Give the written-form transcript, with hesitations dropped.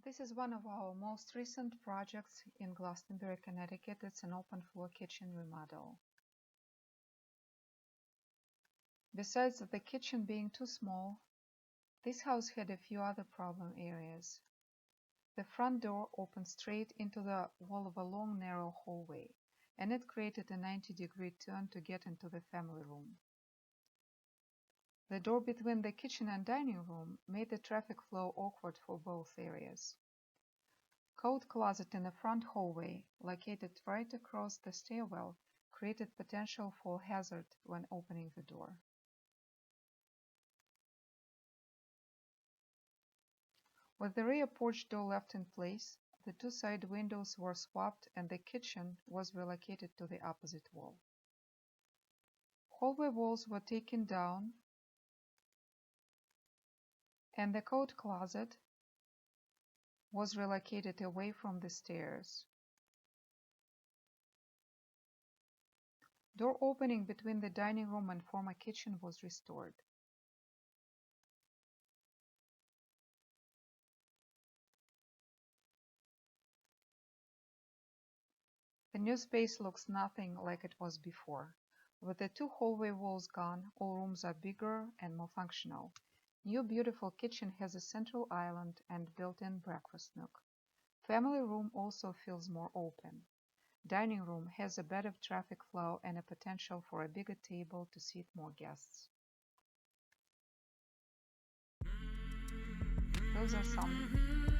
This is one of our most recent projects in Glastonbury, Connecticut. It's an open floor kitchen remodel. Besides the kitchen being too small, this house had a few other problem areas. The front door opened straight into the wall of a long, narrow hallway, and it created a 90-degree turn to get into the family room. The door between the kitchen and dining room made the traffic flow awkward for both areas. Coat closet in the front hallway, located right across the stairwell, created potential for hazard when opening the door. With the rear porch door left in place, the two side windows were swapped and the kitchen was relocated to the opposite wall. Hallway walls were taken down and the coat closet was relocated away from the stairs. Door opening between the dining room and former kitchen was restored. The new space looks nothing like it was before. With the two hallway walls gone, all rooms are bigger and more functional. New beautiful kitchen has a central island and built-in breakfast nook. Family room also feels more open. Dining room has a better traffic flow and a potential for a bigger table to seat more guests. Those are some